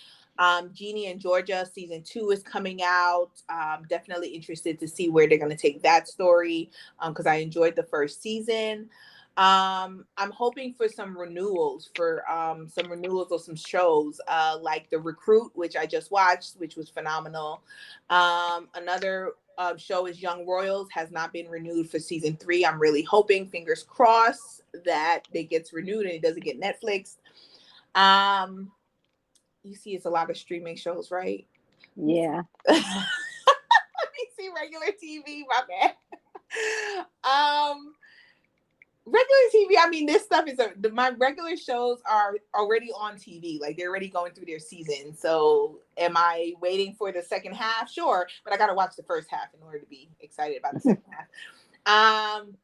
Jeannie in Georgia season 2 is coming out. Definitely interested to see where they're going to take that story, because I enjoyed the first season. I'm hoping for some renewals of some shows, like The Recruit, which I just watched, which was phenomenal. Another show is Young Royals, has not been renewed for season 3. I'm really hoping, fingers crossed, that it gets renewed and it doesn't get Netflix. Um, you see, it's a lot of streaming shows, right? Let me see. Yeah. Let me see regular TV. My bad. Regular TV. I mean, this stuff is my regular shows are already on TV. Like, they're already going through their season. So, am I waiting for the second half? Sure, but I got to watch the first half in order to be excited about the second half.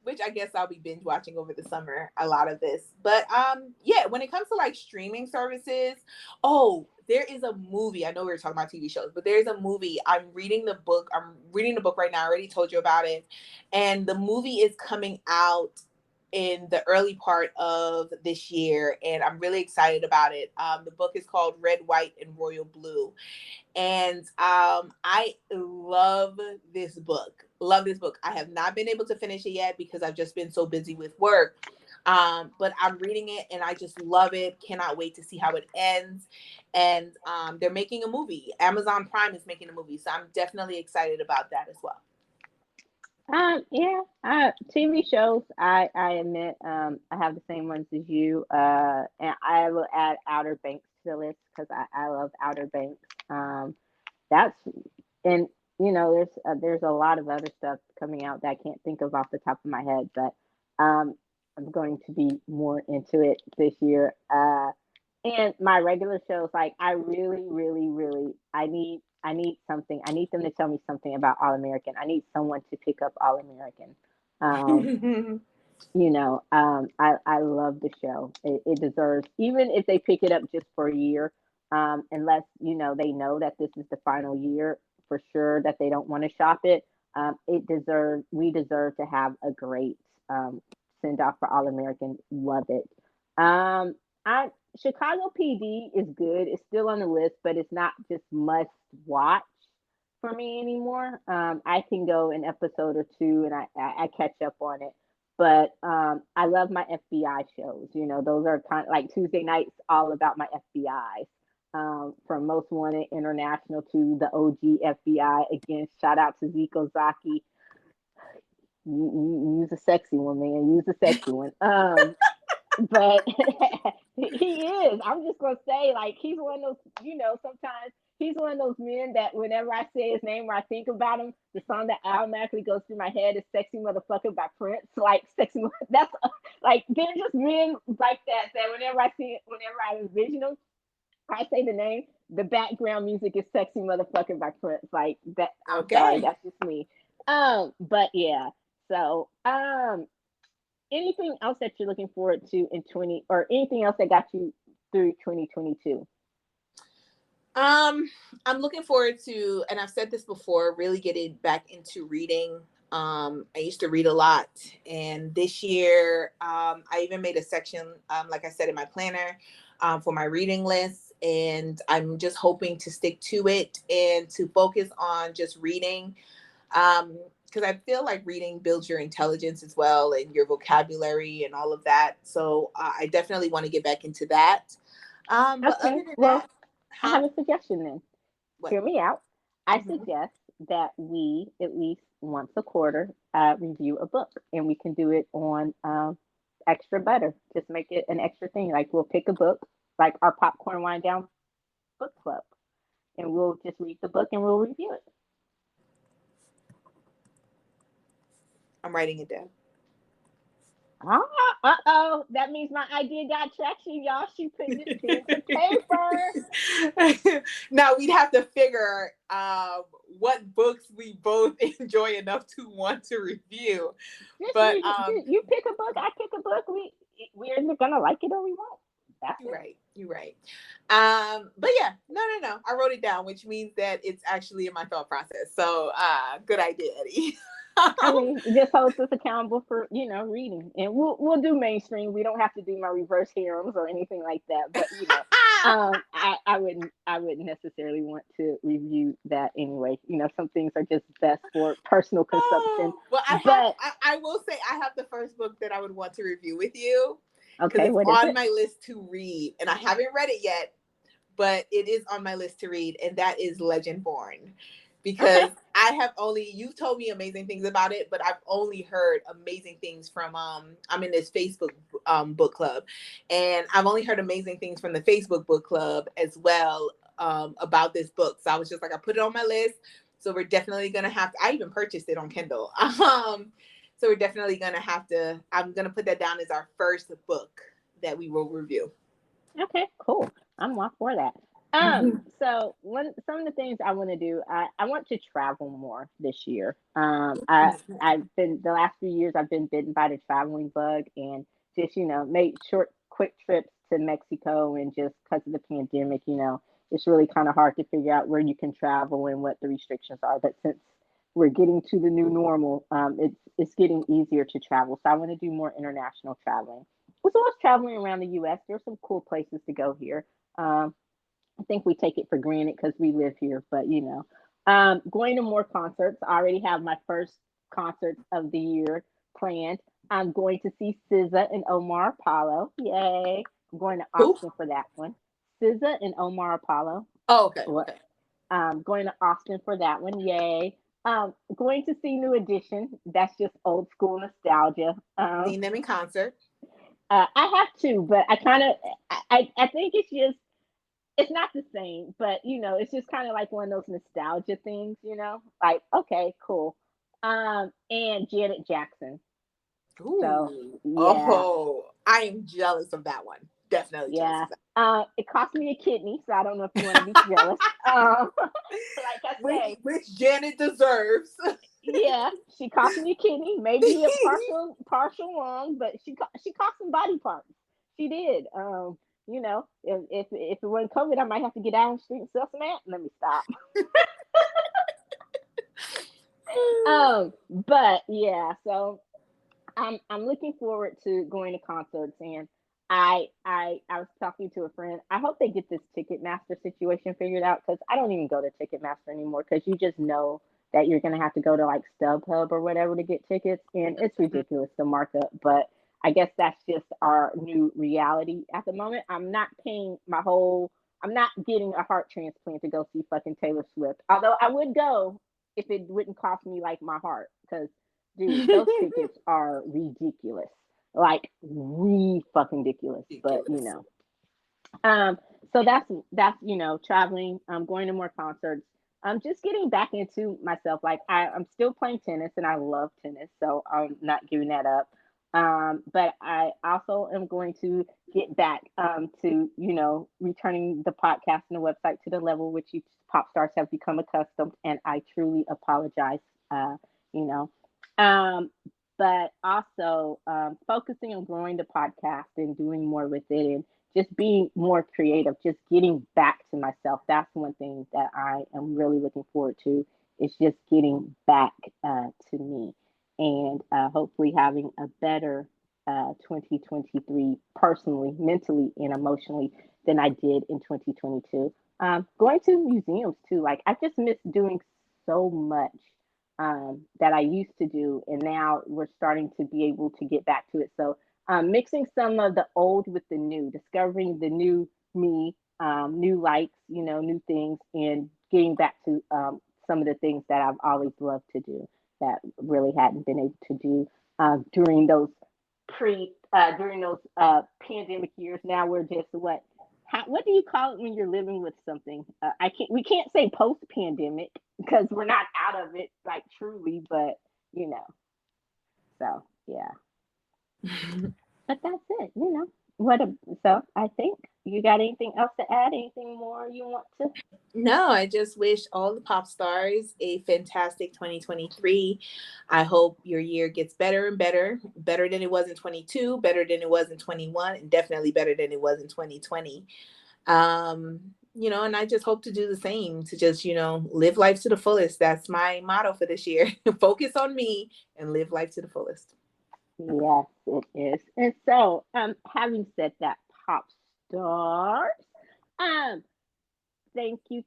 Which I guess I'll be binge watching over the summer, a lot of this. But yeah, when it comes to like streaming services, oh, there is a movie. I know we were talking about TV shows, but there's a movie. I'm reading the book. I'm reading the book right now. I already told you about it. And the movie is coming out in the early part of this year, and I'm really excited about it. The book is called Red, White, and Royal Blue, and I love this book. Love this book. I have not been able to finish it yet because I've just been so busy with work. But I'm reading it and I just love it. Cannot wait to see how it ends. And they're making a movie. Amazon Prime is making a movie, so I'm definitely excited about that as well. Yeah, TV shows. I admit, I have the same ones as you. And I will add Outer Banks to the list because I love Outer Banks. That's and there's a lot of other stuff coming out that I can't think of off the top of my head, but I'm going to be more into it this year. And my regular shows, like I really, really, really, I need something. I need them to tell me something about All American. I need someone to pick up All American. Um, I love the show. It deserves, even if they pick it up just for a year, unless they know that this is the final year for sure that they don't want to shop it. We deserve to have a great send off for All American. Love it. I Chicago PD is good. It's still on the list, but it's not just must watch for me anymore. I can go an episode or two and I catch up on it. But I love my FBI shows. Those are kind of like Tuesday nights, all about my FBIs. From Most Wanted International to the OG FBI. Again, shout out to Zico Zaki. Use a sexy one, man. Use a sexy one. But he is. I'm just gonna say, like, he's one of those. Sometimes he's one of those men that whenever I say his name or I think about him, the song that automatically goes through my head is "Sexy Motherfucker" by Prince. Like, sexy. That's like they're just men like that. That whenever I envision them, I say the name. The background music is "Sexy Motherfucker" by Prince. Like that. I'm sorry, Okay. that's just me. But yeah. So, anything else that you're looking forward to in 20 or anything else that got you through 2022? Um, I'm looking forward to, and I've said this before, really getting back into reading. I used to read a lot, and this year, I even made a section, like I said, in my planner, for my reading list, and I'm just hoping to stick to it and to focus on just reading. Because I feel like reading builds your intelligence as well and your vocabulary and all of that. So I definitely want to get back into that. But Okay, other than well, that, I huh? have a suggestion then. What? Hear me out. I Mhm. suggest that we at least once a quarter review a book, and we can do it on extra butter. Just make it an extra thing. Like we'll pick a book, like our popcorn wind down book club, and we'll just read the book and we'll review it. I'm writing it down. Ah, uh-oh. That means my idea got traction, y'all. She putting it pen to paper. Now we'd have to figure what books we both enjoy enough to want to review. Just But read it. You pick a book, I pick a book. We're either gonna like it or we won't. That's you're it. right. You're right. But yeah, no, no, no. I wrote it down, which means that it's actually in my thought process. So good idea, Eddie. I mean, it just holds us accountable for, reading, and we'll do mainstream. We don't have to do my reverse harems or anything like that. But I wouldn't necessarily want to review that anyway. Some things are just best for personal consumption. Well, But I will say I have the first book that I would want to review with you because okay, it's what is on it? my list to read, and I haven't read it yet, but it is on my list to read, and that is Legend Born. Okay, Because I have only you've told me amazing things about it, but I've only heard amazing things from I'm in this Facebook book club, and I've only heard amazing things from the Facebook book club as well about this book. So I was just like, I put it on my list. So we're definitely gonna have to. I even purchased it on Kindle. So we're definitely gonna have to. I'm gonna put that down as our first book that we will review. okay, cool. I'm all for that. So some of the things I want to do, I want to travel more this year. I've been the last few years I've been bitten by the traveling bug, and just made short, quick trips to Mexico, and just because of the pandemic, it's really kind of hard to figure out where you can travel and what the restrictions are. But since we're getting to the new normal, it's getting easier to travel. So I want to do more international traveling. As well as traveling around the U.S. There's some cool places to go here. Um, I think we take it for granted because we live here, but going to more concerts. I already have my first concerts of the year planned. I'm going to see SZA and Omar Apollo. Yay! I'm going to Who? Austin for that one. SZA and Omar Apollo. Oh, okay, What? okay. Going to Austin for that one. Yay! Going to see New Edition. That's just old school nostalgia. Seen them in concert. I have to, but I kind of, I think it's not the same, but it's just kind of like one of those nostalgia things, like okay, cool. And Janet Jackson. So Ooh. yeah, Oh, I am jealous of that one. Definitely jealous yeah. of that. It cost me a kidney, so I don't know if you want to be jealous. Like I say, Which Janet deserves. yeah, she cost me a kidney, maybe a partial lung, but she cost some body parts. She did. If it wasn't COVID, I might have to get out on the street and sell some ant. Let me stop. But yeah, so I'm looking forward to going to concerts, and I was talking to a friend. I hope they get this Ticketmaster situation figured out, because I don't even go to Ticketmaster anymore, because you just know that you're gonna have to go to like StubHub or whatever to get tickets, and it's ridiculous the markup. But I guess that's just our new reality at the moment. I'm not paying my whole. I'm not getting a heart transplant to go see fucking Taylor Swift. Although I would go if it wouldn't cost me like my heart, because dude, those tickets are ridiculous. Like we fucking ridiculous. But Ridiculous. um, so that's traveling, going to more concerts. Just getting back into myself. Like I'm still playing tennis, and I love tennis, so I'm not giving that up. But I also am going to get back to returning the podcast and the website to the level which you pop stars have become accustomed, and I truly apologize. You know, um, but also focusing on growing the podcast and doing more with it, and just being more creative, just getting back to myself. That's one thing that I am really looking forward to, is just getting back to me, and hopefully having a better 2023 personally, mentally, and emotionally than I did in 2022. Going to museums too. Like I just miss doing so much that I used to do, and now we're starting to be able to get back to it. So mixing some of the old with the new, discovering the new me, new likes, new things, and getting back to some of the things that I've always loved to do that really hadn't been able to do during those pandemic years. Now we're just what do you call it when you're living with something? We can't say post pandemic because we're not out of it like truly, but you know. So yeah, but that's it. What? So I think you got anything else to add? Anything more you want to? No, I just wish all the pop stars a fantastic 2023. I hope your year gets better and better, better than it was in 22, better than it was in 21, and definitely better than it was in 2020. Um, And I just hope to do the same, to just, live life to the fullest. That's my motto for this year. Focus on me and live life to the fullest. Yes, it is. And so, having said that, pop stars, um, thank you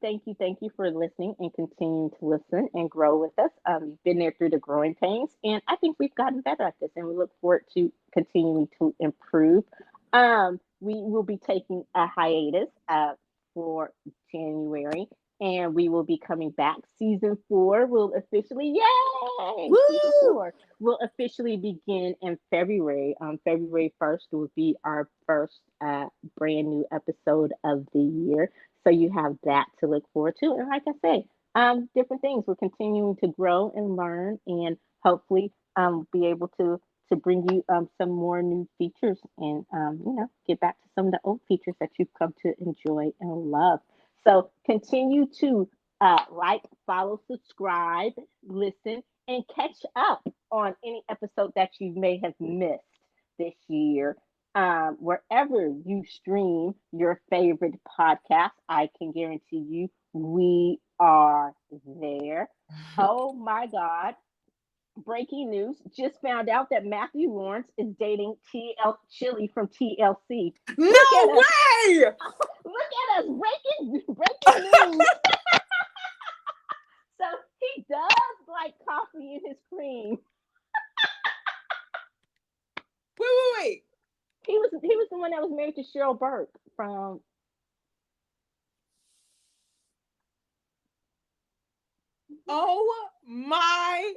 for listening and continuing to listen and grow with us. You've been there through the growing pains, and I think we've gotten better at this, and we look forward to continuing to improve. We will be taking a hiatus for January, and we will be coming back. Season four will officially, yay! Season Woo! four will officially begin in February. February 1st will be our first brand new episode of the year. So you have that to look forward to. And like I say, different things. We're continuing to grow and learn and hopefully be able to bring you some more new features and get back to some of the old features that you've come to enjoy and love. So continue to like, follow, subscribe, listen, and catch up on any episode that you may have missed this year. Wherever you stream your favorite podcast, I can guarantee you we are there. Oh my God. Breaking news. Just found out that Matthew Lawrence is dating TL Chili from TLC. Look No at us. way! Look at us. Breaking news. So he does like coffee in his cream. Wait. He was the one that was married to Cheryl Burke from. Oh my.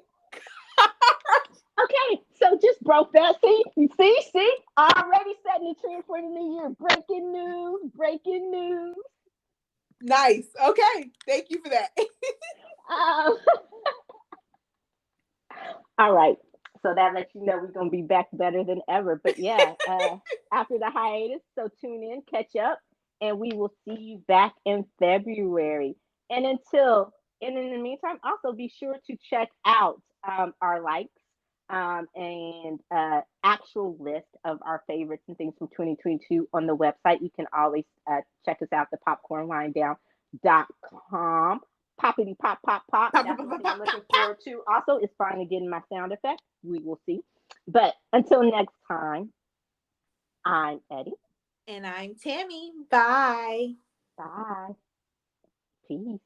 Okay, so just broke that. See, already setting the trend for the new year. Breaking news. Nice. Okay. Thank you for that. Um, all right, so that lets you know we're gonna be back better than ever. But yeah, after the hiatus, so tune in, catch up, and we will see you back in February. And in the meantime, also be sure to check out our likes and actual list of our favorites and things from 2022 on the website. You can always check us out, the popcornlinedown.com. Poppity pop, pop, pop. Pop, pop, That's pop, one pop, thing I'm pop, looking pop, pop. forward to. Also, it's finally getting my sound effect. We will see. But until next time, I'm Eddie. And I'm Tammy. Bye. Bye. Peace.